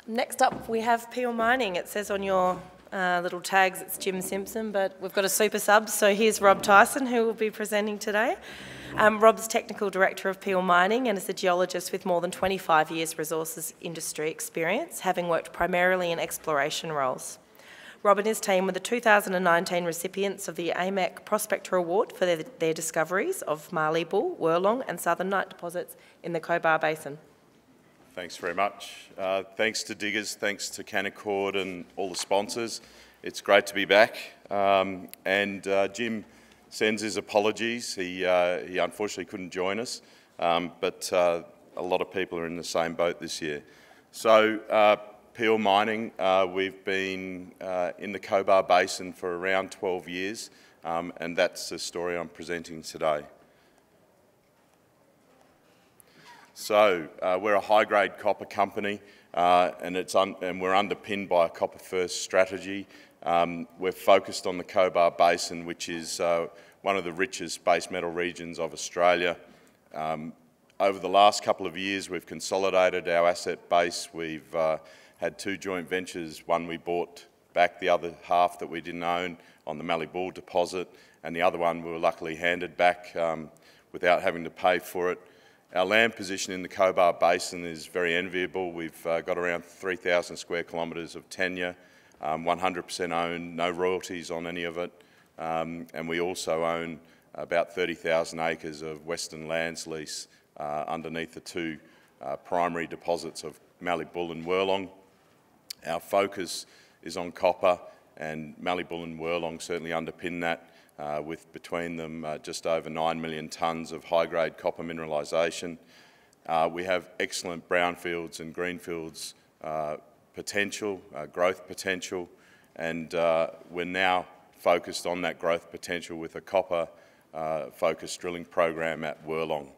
Next up, we have Peel Mining. It says on your little tags it's Jim Simpson, but we've got a super sub. So here's Rob Tyson, who will be presenting today. Rob's Technical Director of Peel Mining and is a geologist with more than 25 years resources industry experience, having worked primarily in exploration roles. Rob and his team were the 2019 recipients of the AMEC Prospector Award for their discoveries of Marley Bull, Wirlong and Southern Night deposits in the Cobar Basin. Thanks very much. Thanks to Diggers, thanks to Canaccord and all the sponsors. It's great to be back. Jim sends his apologies. He unfortunately couldn't join us, but a lot of people are in the same boat this year. So Peel Mining, we've been in the Cobar Basin for around 12 years, and that's the story I'm presenting today. So we're a high-grade copper company, and we're underpinned by a copper-first strategy. We're focused on the Cobar Basin, which is one of the richest base metal regions of Australia. Over the last couple of years, we've consolidated our asset base. We've had two joint ventures, one we bought back, the other half that we didn't own on the Marley Bull deposit, and the other one we were luckily handed back without having to pay for it. Our land position in the Cobar Basin is very enviable. We've got around 3,000 square kilometres of tenure, 100% owned, no royalties on any of it, and we also own about 30,000 acres of Western lands lease underneath the two primary deposits of Marley Bull and Wirlong. Our focus is on copper, and Marley Bull and Wirlong certainly underpin that. With between them just over 9 million tonnes of high-grade copper mineralisation. We have excellent brownfields and greenfields potential, growth potential, and we're now focused on that growth potential with a copper focused drilling program at Wirlong.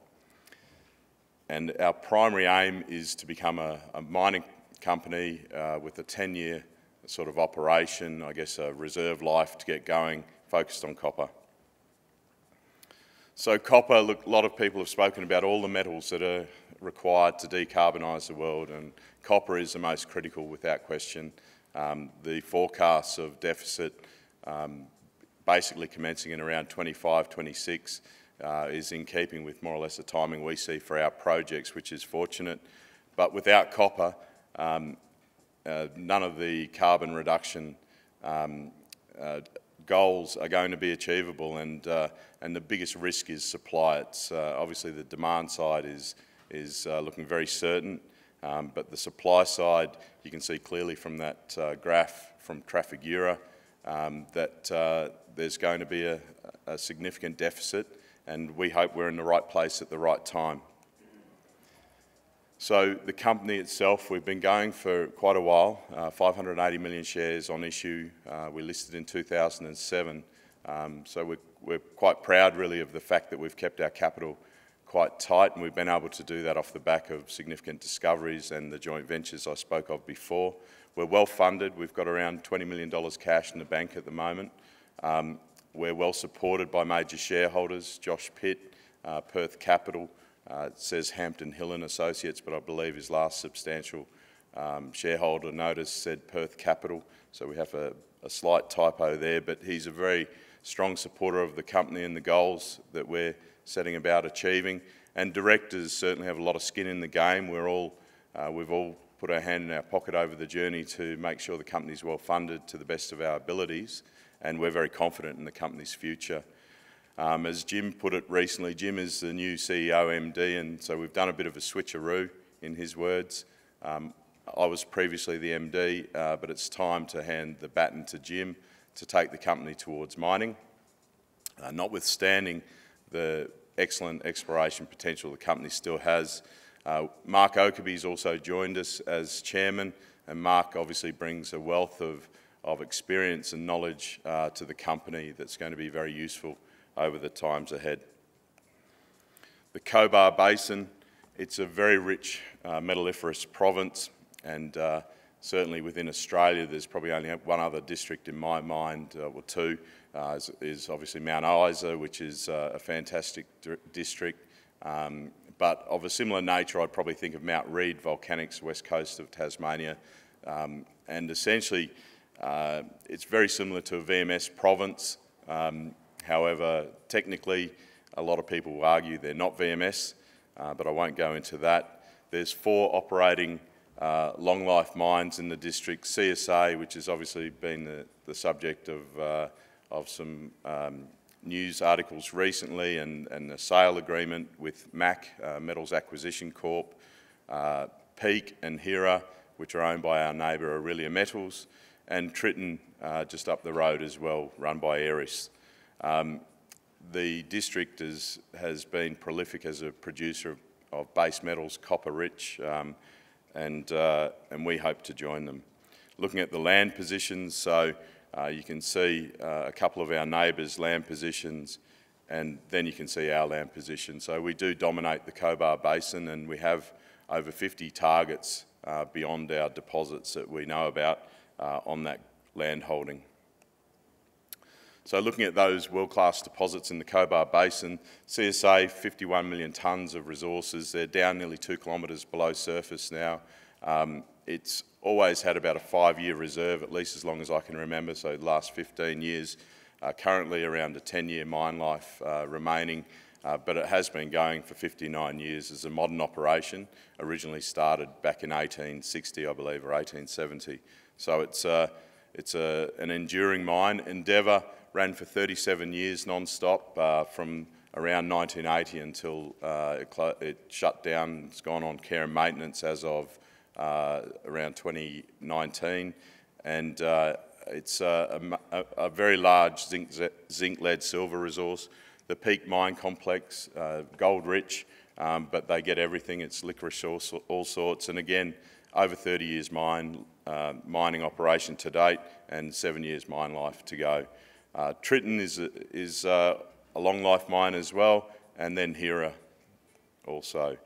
And our primary aim is to become a mining company with a 10-year sort of operation, I guess a reserve life to get going, focused on copper. So copper, look, a lot of people have spoken about all the metals that are required to decarbonise the world, and copper is the most critical without question. The forecasts of deficit basically commencing in around 25, 26 is in keeping with more or less the timing we see for our projects, which is fortunate. But without copper, none of the carbon reduction goals are going to be achievable, and the biggest risk is supply. It's obviously the demand side is looking very certain, but the supply side, you can see clearly from that graph from Trafigura that there's going to be a significant deficit, and we hope we're in the right place at the right time. So the company itself, we've been going for quite a while, 580 million shares on issue. We listed in 2007, so we're quite proud really of the fact that we've kept our capital quite tight, and we've been able to do that off the back of significant discoveries and the joint ventures I spoke of before. We're well funded. We've got around $20 million cash in the bank at the moment. We're well supported by major shareholders, Josh Pitt, Perth Capital. It says Hampton Hill and Associates, but I believe his last substantial shareholder notice said Perth Capital, so we have a slight typo there, but he's a very strong supporter of the company and the goals that we're setting about achieving. And directors certainly have a lot of skin in the game. We've all put our hand in our pocket over the journey to make sure the company's well funded to the best of our abilities, and we're very confident in the company's future. As Jim put it recently, Jim is the new CEO MD, and so we've done a bit of a switcheroo, in his words. I was previously the MD, but it's time to hand the baton to Jim to take the company towards mining. Notwithstanding the excellent exploration potential the company still has, Mark Oakerby's also joined us as chairman, and Mark obviously brings a wealth of experience and knowledge to the company that's going to be very useful over the times ahead. The Cobar Basin, it's a very rich metalliferous province, and certainly within Australia there's probably only one other district in my mind, or two, is obviously Mount Isa, which is a fantastic district, but of a similar nature, I'd probably think of Mount Reid Volcanics, west coast of Tasmania. And essentially, it's very similar to a VMS province. However, technically, a lot of people will argue they're not VMS, but I won't go into that. There's 4 operating long life mines in the district. CSA, which has obviously been the subject of some news articles recently, and a sale agreement with MAC, Metals Acquisition Corp. Peak and Hera, which are owned by our neighbour Aurelia Metals, and Tritton just up the road as well, run by Aeris. The district has been prolific as a producer of base metals, copper rich, and we hope to join them. Looking at the land positions, so you can see a couple of our neighbours' land positions, and then you can see our land position. So we do dominate the Cobar Basin, and we have over 50 targets beyond our deposits that we know about on that land holding. So looking at those world-class deposits in the Cobar Basin, CSA, 51 million tonnes of resources. They're down nearly 2 kilometres below surface now. It's always had about a 5-year reserve, at least as long as I can remember, so the last 15 years. Currently around a 10-year mine life remaining, but it has been going for 59 years as a modern operation. Originally started back in 1860, I believe, or 1870. So it's an enduring mine. Endeavour ran for 37 years non-stop from around 1980 until it shut down. It's gone on care and maintenance as of around 2019, and it's a very large zinc, lead, silver resource. The Peak Mine Complex, gold rich, but they get everything. It's licorice all sorts, and again, over 30 years mining operation to date, and 7 years mine life to go. Tritton is a long life mine as well, and then Hera also.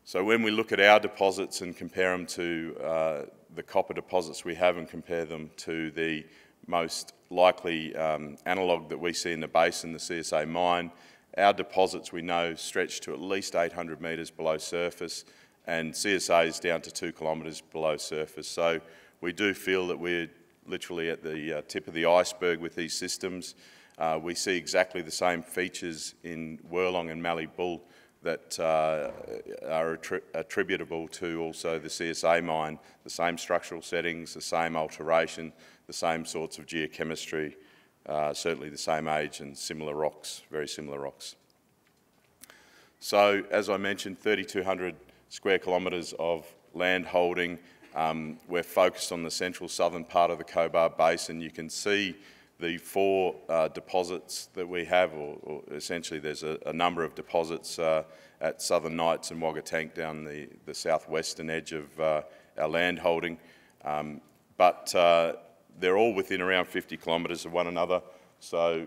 So when we look at our deposits and compare them to the copper deposits we have and compare them to the most likely analogue that we see in the basin, the CSA mine, our deposits we know stretch to at least 800 metres below surface, and CSA is down to 2 kilometres below surface. So we do feel that we're literally at the tip of the iceberg with these systems. We see exactly the same features in Wirlong and Mallee Bull that are attributable to also the CSA mine, the same structural settings, the same alteration, the same sorts of geochemistry, certainly the same age and similar rocks, very similar rocks. So as I mentioned, 3,200 square kilometres of land holding. We're focused on the central southern part of the Cobar Basin. You can see the 4 deposits that we have, or essentially there's a number of deposits at Southern Knights and Wagga Tank down the southwestern edge of our land holding. But they're all within around 50 kilometres of one another. So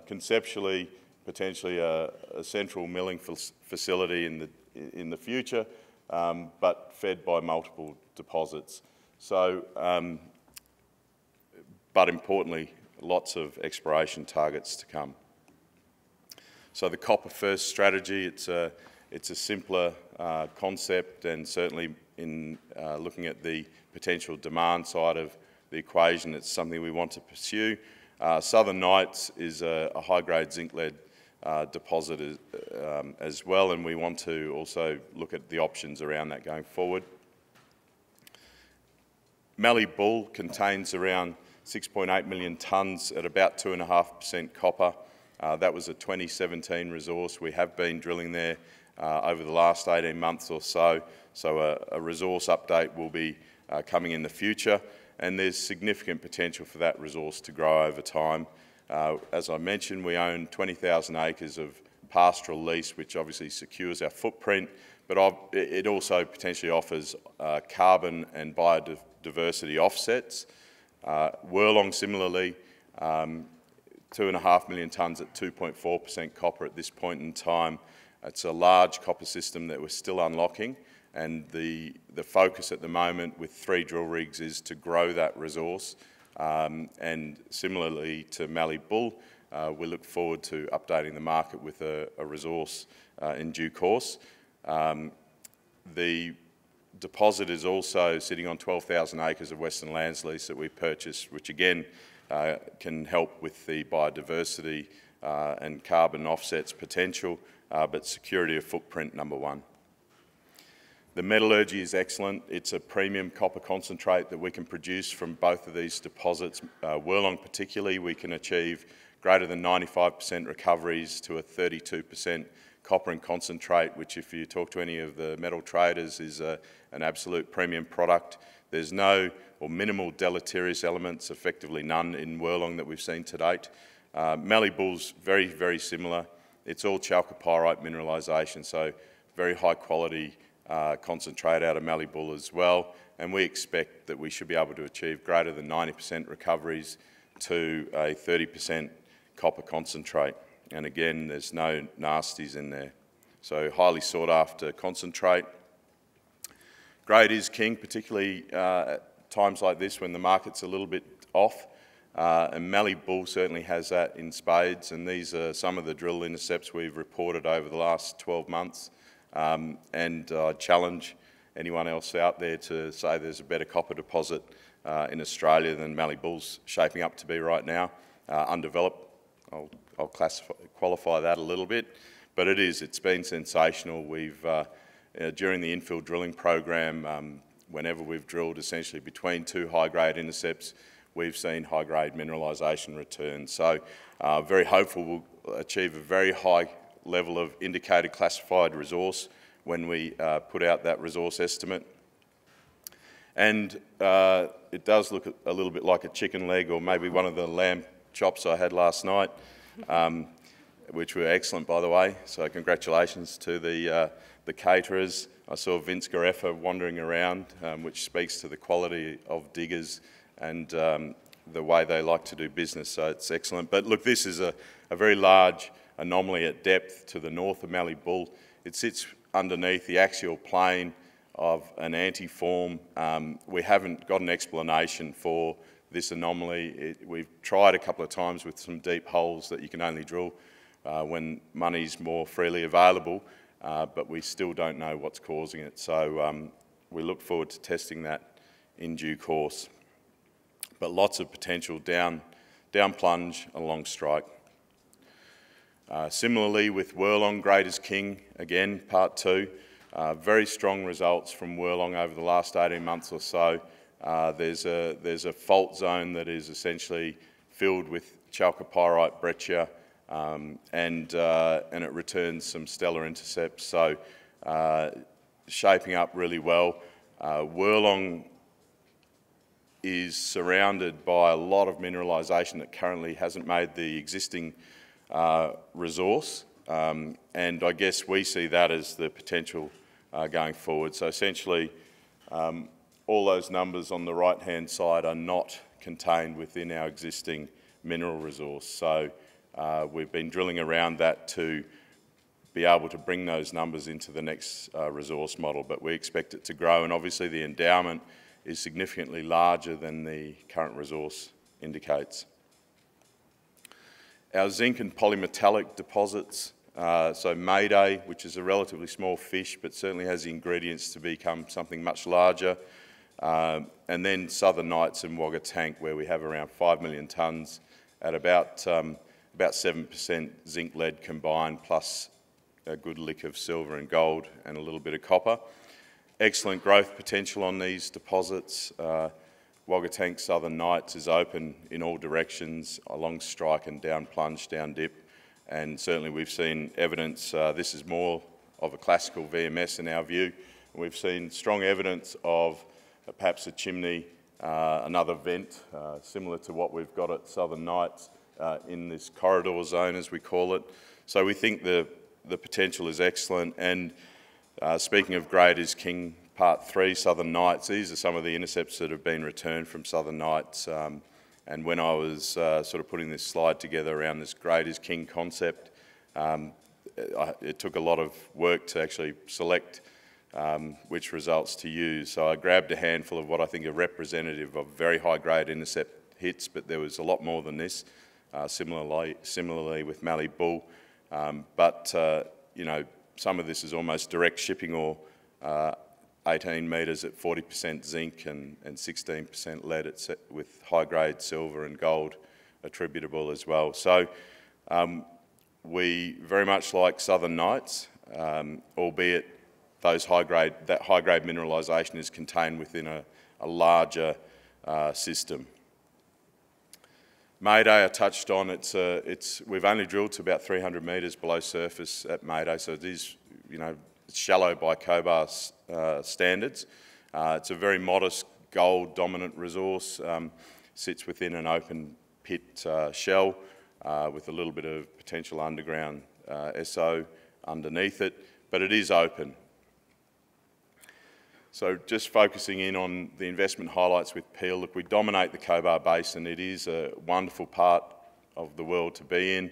conceptually, potentially a central milling facility in the future, but fed by multiple deposits. So, but importantly, lots of exploration targets to come. So the copper first strategy, it's a simpler concept, and certainly in looking at the potential demand side of the equation, it's something we want to pursue. Southern Knights is a high-grade zinc-lead deposit as well, and we want to also look at the options around that going forward. Mallee Bull contains around 6.8 million tonnes at about 2.5% copper. That was a 2017 resource. We have been drilling there over the last 18 months or so, so a resource update will be coming in the future, and there's significant potential for that resource to grow over time. As I mentioned, we own 20,000 acres of pastoral lease, which obviously secures our footprint, but it also potentially offers carbon and biodiversity offsets. Wirlong similarly, 2.5 million tonnes at 2.4% copper at this point in time. It's a large copper system that we're still unlocking, and the focus at the moment with 3 drill rigs is to grow that resource. And similarly to Mallee Bull, we look forward to updating the market with a resource in due course. The deposit is also sitting on 12,000 acres of Western Lands lease that we purchased, which again can help with the biodiversity and carbon offsets potential, but security of footprint number one. The metallurgy is excellent. It's a premium copper concentrate that we can produce from both of these deposits. Wirlong particularly, we can achieve greater than 95% recoveries to a 32% copper and concentrate, which if you talk to any of the metal traders is an absolute premium product. There's no or minimal deleterious elements, effectively none in Wirlong that we've seen to date. Mallee Bull's very, very similar. It's all chalcopyrite mineralisation, so very high quality concentrate out of Mallee Bull as well, and we expect that we should be able to achieve greater than 90% recoveries to a 30% copper concentrate. And again, there's no nasties in there. So highly sought after concentrate. Grade is king, particularly at times like this when the market's a little bit off. And Mallee Bull certainly has that in spades, and these are some of the drill intercepts we've reported over the last 12 months. And I challenge anyone else out there to say there's a better copper deposit in Australia than Mallee Bull's shaping up to be right now. Undeveloped, I'll qualify that a little bit, but it's been sensational. We've, during the infill drilling program, whenever we've drilled essentially between two high-grade intercepts, we've seen high-grade mineralisation returns. So very hopeful we'll achieve a very high level of indicated classified resource when we put out that resource estimate. And it does look a little bit like a chicken leg, or maybe one of the lamb chops I had last night, which were excellent, by the way. So congratulations to the caterers. I saw Vince Gareffa wandering around, which speaks to the quality of diggers and the way they like to do business, so it's excellent. But look, this is a very large anomaly at depth to the north of Mallee Bull. It sits underneath the axial plane of an antiform. We haven't got an explanation for this anomaly. We've tried a couple of times with some deep holes that you can only drill when money's more freely available, but we still don't know what's causing it. So we look forward to testing that in due course. But lots of potential down plunge along strike. Similarly with Wirlong, grade is king, again, part two. Very strong results from Wirlong over the last 18 months or so. There's a fault zone that is essentially filled with chalcopyrite breccia, and it returns some stellar intercepts, so shaping up really well. Wirlong is surrounded by a lot of mineralisation that currently hasn't made the existing resource, and I guess we see that as the potential going forward. So essentially all those numbers on the right hand side are not contained within our existing mineral resource. So we've been drilling around that to be able to bring those numbers into the next resource model, but we expect it to grow, and obviously the endowment is significantly larger than the current resource indicates. Our zinc and polymetallic deposits, so Mayday, which is a relatively small fish but certainly has the ingredients to become something much larger, and then Southern Nights and Wagga Tank, where we have around 5 million tonnes at about 7% zinc lead combined, plus a good lick of silver and gold and a little bit of copper. Excellent growth potential on these deposits. Wagga Tank Southern Nights is open in all directions, along strike and down plunge, down dip, and certainly we've seen evidence, this is more of a classical VMS in our view. We've seen strong evidence of perhaps a chimney, another vent, similar to what we've got at Southern Nights in this corridor zone, as we call it. So we think the potential is excellent, and speaking of grade is king, part 3, Southern Nights, these are some of the intercepts that have been returned from Southern Nights, and when I was sort of putting this slide together around this grade is king concept, it took a lot of work to actually select which results to use. So I grabbed a handful of what I think are representative of very high grade intercept hits, but there was a lot more than this, similarly with Mallee Bull, but you know, some of this is almost direct shipping ore, 18 metres at 40% zinc and 16% lead with high-grade silver and gold attributable as well. So we very much like Southern Nights, albeit that high-grade mineralisation is contained within a larger system. Mayday I touched on. We've only drilled to about 300 metres below surface at Mayday, so it is, it's shallow by COBAR'S standards. It's a very modest gold-dominant resource. Sits within an open pit shell with a little bit of potential underground SO underneath it, but it is open. So just focusing in on the investment highlights with Peel, look, we dominate the Cobar Basin. It is a wonderful part of the world to be in.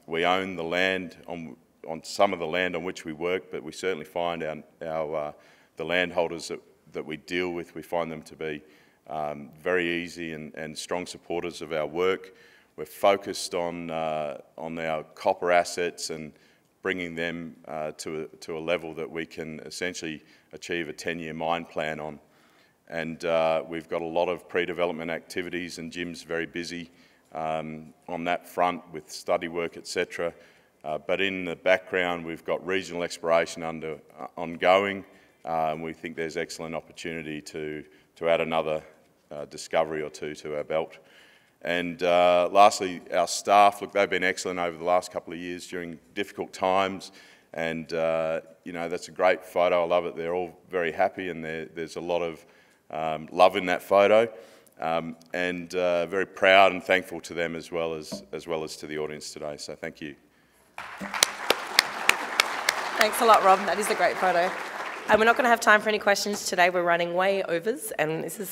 We own the land, on some of the land on which we work, but we certainly find the landholders that we deal with, we find them to be very easy and strong supporters of our work. We're focused on our copper assets and bringing them to a level that we can essentially achieve a 10-year mine plan on. And we've got a lot of pre-development activities, and Jim's very busy on that front with study work, etc. But in the background, we've got regional exploration ongoing, and we think there's excellent opportunity to add another discovery or two to our belt. And lastly, our staff, look, they've been excellent over the last couple of years during difficult times, and that's a great photo. I love it. They're all very happy, and there's a lot of love in that photo, and very proud and thankful to them as well as to the audience today. So thank you. Thanks a lot, Rob. That is a great photo. And we're not going to have time for any questions today. We're running way overs, and this is